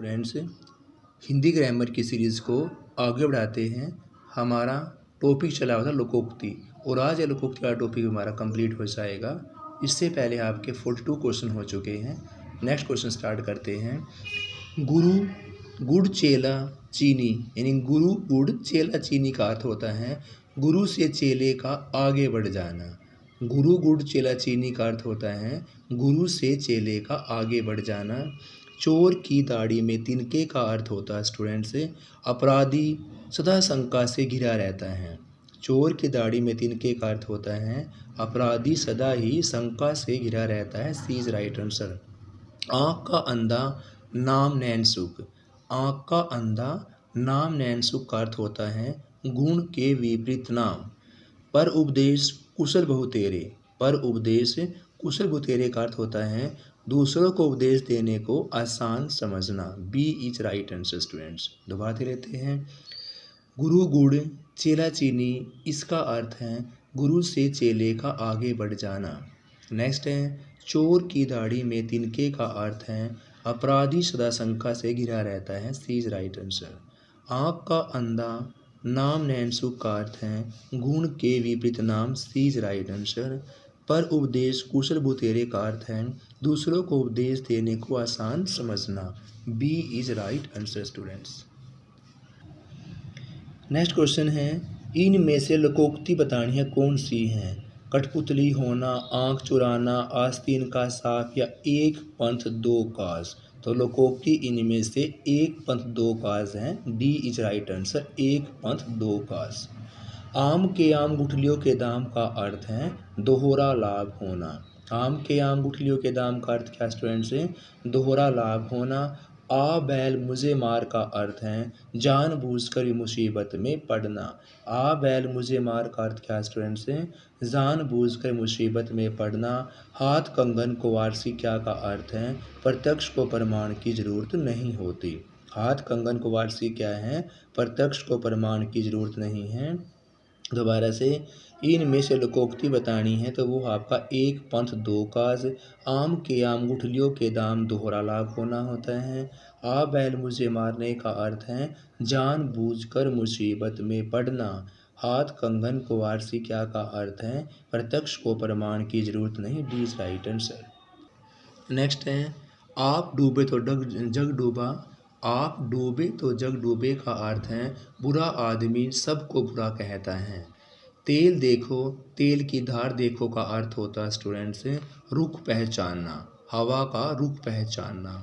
Students, Hindi grammar की series को आगे बढ़ाते हैं। हमारा टॉपिक चला हुआ था लोकोक्ति, और आज ये लोकोक्ति वाला टॉपिक हमारा कंप्लीट हो जाएगा। इससे पहले आपके 42 क्वेश्चन हो चुके हैं। नेक्स्ट क्वेश्चन स्टार्ट करते हैं। गुरु गुड़ चेला चीनी, यानी गुरु गुड़ चेला चीनी का अर्थ होता है गुरु से चेले का आगे बढ़ जाना। गुरु गुड़ चेला चीनी का अर्थ होता है गुरु से चेले का आगे बढ़ जाना। चोर की दाढ़ी में तिनके का अर्थ होता है स्टूडेंट्स अपराधी सदा शंका से घिरा रहता है। चोर की दाढ़ी में तिनके का अर्थ होता है अपराधी सदा ही शंका से घिरा रहता है। सी इज राइट आंसर। आँख का अंधा नाम नैन सुख, आँख का अंधा नाम नैन सुख का अर्थ होता है गुण के विपरीत नाम। पर उपदेश कुशल बहुतेरे, पर उपदेश कुशल बहुतेरे का अर्थ होता है दूसरों को उपदेश देने को आसान समझना। B is right answer students. दोबारा लेते हैं। गुरु गुड़ चेला चीनी, इसका अर्थ है गुरु से चेले का आगे बढ़ जाना। नेक्स्ट है चोर की दाढ़ी में तिनके का अर्थ है अपराधी सदा शंका से घिरा रहता है। सी इज राइट आंसर। आँख का अंधा नाम नैन सुख का अर्थ है गुण के विपरीत नाम। सी इज राइट आंसर। पर उपदेश कुशल बहुतेरे का अर्थ है दूसरों को उपदेश देने को आसान समझना। B is right answer students. Next question है इनमें से लोकोक्ति बतानी है कौन सी हैं। कठपुतली होना, आंख चुराना, आस्तीन का साफ या एक पंथ दो काज। तो लोकोक्ति इनमें से एक पंथ दो काज हैं। डी इज राइट आंसर, एक पंथ दो काज। आम के आम गुठलियों के दाम का अर्थ है दोहरा लाभ होना। आम के आम गुठलियों के दाम का अर्थ क्या स्टूडेंट्स है? दोहरा लाभ होना। आ बैल मुझे मार का अर्थ है जानबूझकर मुसीबत में पड़ना। आ बैल मुझे मार का अर्थ क्या स्टूडेंट्स है? जानबूझकर मुसीबत में पड़ना। हाथ कंगन कुंवारसी क्या का अर्थ है प्रत्यक्ष को प्रमाण की जरूरत नहीं होती। हाथ कंगन कुंवारसी क्या है? प्रत्यक्ष को प्रमाण की जरूरत नहीं है। दोबारा से इनमें से लोकोक्ति बतानी है तो वो आपका एक पंथ दो काज। आम के आम गुठलियों के दाम दोहरा लाभ होना होता है। आ बैल मुझे मारने का अर्थ है जानबूझकर मुसीबत में पड़ना। हाथ कंगन कुंवारसी क्या का अर्थ है प्रत्यक्ष को प्रमाण की जरूरत नहीं। D is right answer. Next है आप डूबे तो जग डूबा, आप डूबे तो जग डूबे का अर्थ है बुरा आदमी सबको बुरा कहता है। तेल देखो तेल की धार देखो का अर्थ होता है स्टूडेंट्स रुख पहचानना, हवा का रुख पहचानना।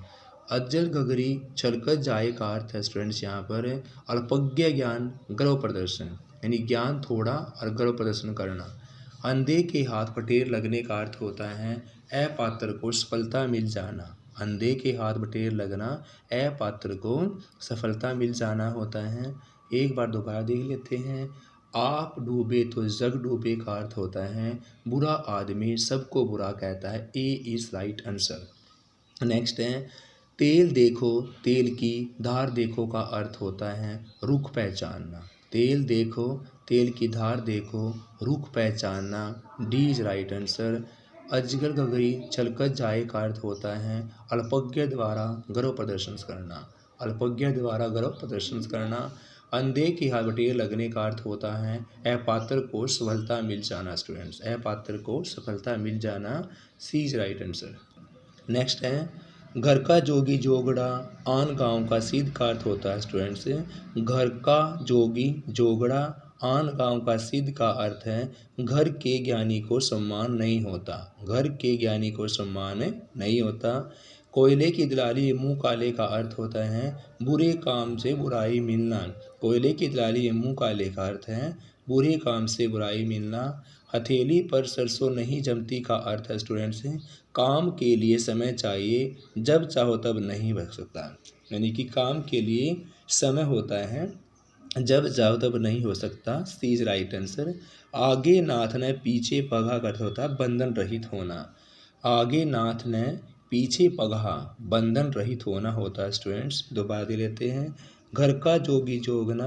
अज्जल गगरी छलकत जाए का अर्थ है स्टूडेंट्स यहाँ पर अल्पज्ञ ज्ञान गर्व प्रदर्शन, यानी ज्ञान थोड़ा और गर्व प्रदर्शन करना। अंधे के हाथ पटेर लगने का अर्थ होता है अपात्र को सफलता मिल जाना। अंधे के हाथ बटेर लगना अपात्र को सफलता मिल जाना होता है। एक बार दोबारा देख लेते हैं। आप डूबे तो जग डूबे का अर्थ होता है बुरा आदमी सबको बुरा कहता है। ए इज राइट आंसर। नेक्स्ट है तेल देखो तेल की धार देखो का अर्थ होता है रुख पहचानना। तेल देखो तेल की धार देखो रुख पहचानना। D is right answer. अजगर गगरी छलकत जाए का अर्थ होता है अल्पज्ञ द्वारा गर्व प्रदर्शन करना। अल्पज्ञ द्वारा गर्व प्रदर्शन करना। अंधे की हाथ बटेर लगने का अर्थ होता है अपात्र को सफलता मिल जाना। स्टूडेंट्स अपात्र को सफलता मिल जाना। सी इज राइट आंसर। नेक्स्ट है घर का जोगी जोगड़ा आन गांव का सिद्ध का अर्थ होता है स्टूडेंट्स घर का जोगी जोगड़ा आन गांव का सिद्ध का अर्थ है घर के ज्ञानी को सम्मान नहीं होता। घर के ज्ञानी को सम्मान नहीं होता। कोयले की दलाली मुंह काले का अर्थ होता है बुरे काम से बुराई मिलना। कोयले की दलाली मुंह काले का अर्थ है बुरे काम से बुराई मिलना। हथेली पर सरसों नहीं जमती का अर्थ है स्टूडेंट्स काम के लिए समय चाहिए जब चाहो तब नहीं बच सकता, यानी कि काम के लिए समय होता है जब चाहो तब नहीं हो सकता। सी इज राइट आंसर। आगे नाथ ने पीछे पगहा का अर्थ होता है बंधन रहित होना। आगे नाथ ने पीछे पगहा बंधन रहित होना होता है स्टूडेंट्स। दोबारा दे लेते हैं। घर का जोगी जोगना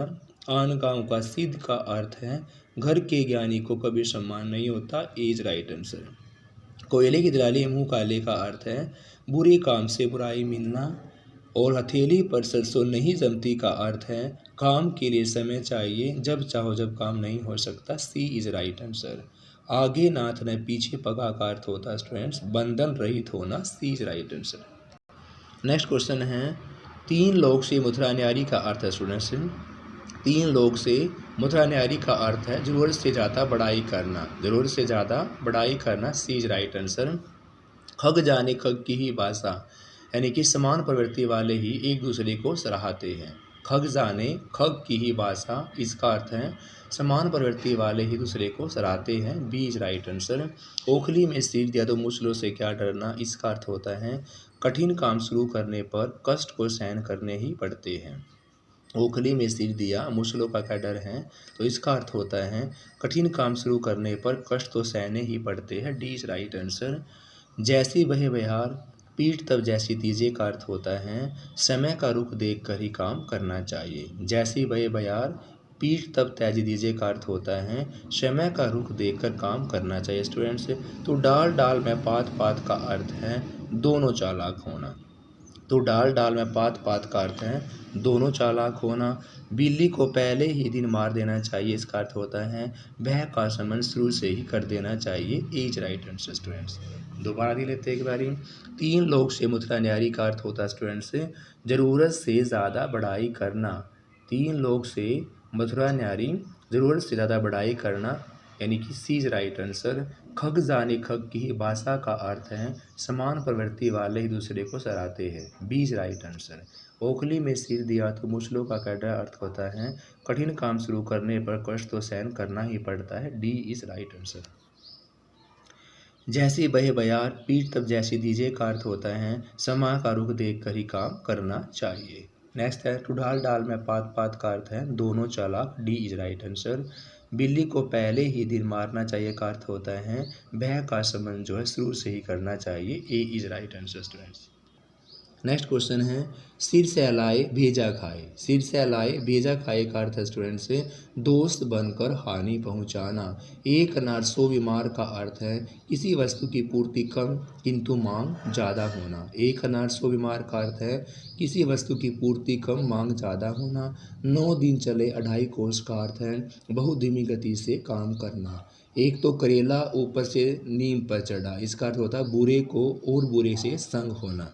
आन गांव का सिद्ध का अर्थ है घर के ज्ञानी को कभी सम्मान नहीं होता। Is right answer. कोयले की दलाली मुंह काले का अर्थ है बुरे काम से बुराई मिलना। और हथेली पर सरसों नहीं जमती का अर्थ है काम के लिए समय चाहिए, जब चाहो जब काम नहीं हो सकता। सी इज राइट आंसर। आगे नाथ न पीछे पगा का अर्थ होता है स्टूडेंट्स बंधन रहित होना। C is right answer. Next question है तीन लोग से मथुरा न्यारी का अर्थ है स्टूडेंट्स। तीन लोग से मथुरा न्यारी का अर्थ है जरूरत से ज़्यादा बड़ाई करना, जरूरत से ज़्यादा बड़ाई करना। सी इज राइट आंसर। खग जाने खग की ही भाषा, यानी कि समान प्रवृत्ति वाले ही एक दूसरे को सराहते हैं। खग जाने खग की ही भाषा, इसका अर्थ है समान प्रवृत्ति वाले ही दूसरे को सराहते हैं। B is right answer. ओखली में सिर दिया तो मुश्किलों से क्या डरना, इसका अर्थ होता है कठिन काम शुरू करने पर कष्ट को सहन करने ही पड़ते हैं। ओखली में सिर दिया मुश्किलों का क्या डर है, तो इसका अर्थ होता है कठिन काम शुरू करने पर कष्ट तो सहने ही पड़ते हैं। D is right answer. जैसी बहे बहार पीठ तब जैसी दीजिए का अर्थ होता है समय का रुख देख कर ही काम करना चाहिए। जैसी बहे बहार पीठ तब त्याजी दीजिए का अर्थ होता है समय का रुख देखकर काम करना चाहिए। स्टूडेंट्स, तो डाल डाल में पात पात का अर्थ है दोनों चालाक होना। तो डाल डाल में पात पात का अर्थ है दोनों चालाक होना। बिल्ली को पहले ही दिन मार देना चाहिए, इसका अर्थ होता है भय का संबंध शुरू से ही कर देना चाहिए। A is right answer students. दोबारा भी लेते हैं एक बारी। तीन लोग से मथुरा न्यारी का अर्थ होता है स्टूडेंट्स जरूरत से ज़्यादा बढ़ाई करना। तीन लोग से मथुरा न्यारी ज़रूरत से ज़्यादा बढ़ाई करना, यानी कि सी इज राइट आंसर। खग जाने खग की ही भाषा का अर्थ है समान प्रवृत्ति वाले ही दूसरे को सराहते हैं। B is right answer. ओखली में सिर दिया तो मुश्किलों का कैडा अर्थ होता है कठिन काम शुरू करने पर कष्ट तो सहन करना ही पड़ता है। D is right answer. जैसी बहे बयार पीठ तब जैसी दीजिए का अर्थ होता है समय का रुख देख कर ही काम करना चाहिए। नेक्स्ट है टू डाल डाल में पात पात का अर्थ है दोनों चालाक। D is right answer. बिल्ली को पहले ही दिन मारना चाहिए का अर्थ होता है भय का संबंध जो है शुरू से ही करना चाहिए। A is right answer students. Next question है सिर सहलाए भेजा खाए। सिर सहलाए भेजा खाए का अर्थ है स्टूडेंट्स से दोस्त बनकर हानि पहुंचाना। एक अनार 100 बीमार का अर्थ है किसी वस्तु की पूर्ति कम किंतु मांग ज़्यादा होना। एक अनार 100 बीमार का अर्थ है किसी वस्तु की पूर्ति कम मांग ज़्यादा होना। 9 दिन चले 2.5 कोस का अर्थ है बहुत धीमी गति से काम करना। एक तो करेला ऊपर से नीम पर चढ़ा, इसका अर्थ होता है बुरे को और बुरे से संग होना।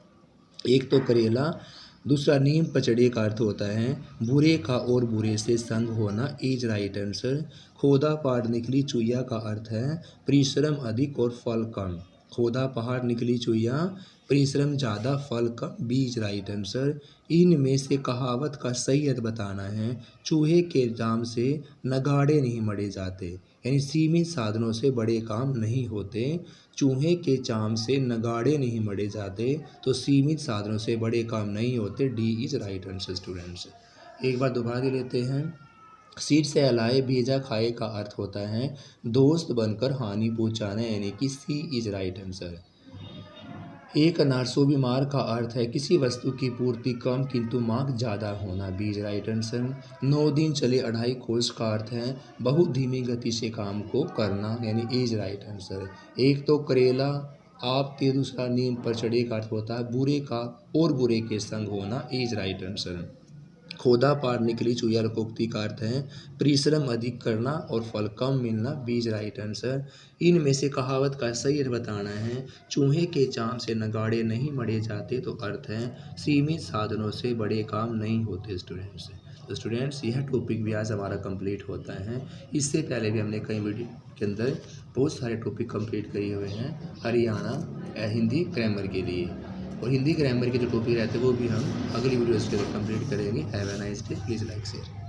एक तो करेला दूसरा नीम पर चढ़े का अर्थ होता है बुरे का और बुरे से संग होना। Is right answer. खोदा पहाड़ निकली चुईया का अर्थ है परिश्रम अधिक और फल कम। खोदा पहाड़ निकली चुईया परिश्रम ज़्यादा फल कम। B is right answer. इनमें से कहावत का सही अर्थ बताना है चूहे के जाम से नगाड़े नहीं मढ़े जाते, यानी सीमित साधनों से बड़े काम नहीं होते। चूहे के चाम से नगाड़े नहीं मढ़े जाते, तो सीमित साधनों से बड़े काम नहीं होते। D is right answer students. एक बार दोबारा दे लेते हैं। सिर सहलाए भेजा खाए का अर्थ होता है दोस्त बनकर हानि पहुंचाना, यानी कि सी इज राइट आंसर। एक अनार 100 बीमार का अर्थ है किसी वस्तु की पूर्ति कम किंतु मांग ज़्यादा होना। B is right answer. 9 दिन चले 2.5 कोस का अर्थ है बहुत धीमी गति से काम को करना, यानी इज राइट आंसर। एक तो करेला आप ते दूसरा नीम पर चढ़े का अर्थ होता है बुरे का और बुरे के संग होना। Is right answer. खोदा पार निकली चुईया लोकोक्ति का अर्थ है परिश्रम अधिक करना और फल कम मिलना। B is right answer. इनमें से कहावत का सही अर्थ बताना है चूहे के चाम से नगाड़े नहीं मढ़े जाते, तो अर्थ है सीमित साधनों से बड़े काम नहीं होते स्टूडेंट्स। तो स्टूडेंट्स यह टॉपिक भी आज हमारा कंप्लीट होता है। इससे पहले भी हमने कई वीडियो के अंदर बहुत सारे टॉपिक कंप्लीट किए हुए हैं हरियाणा हिंदी ग्रामर के लिए, और हिंदी ग्रामर के जो टॉपिक रहते हैं वो भी हम अगली वीडियोज़ के अंदर कंप्लीट करेंगे। Have a nice day. Please like share.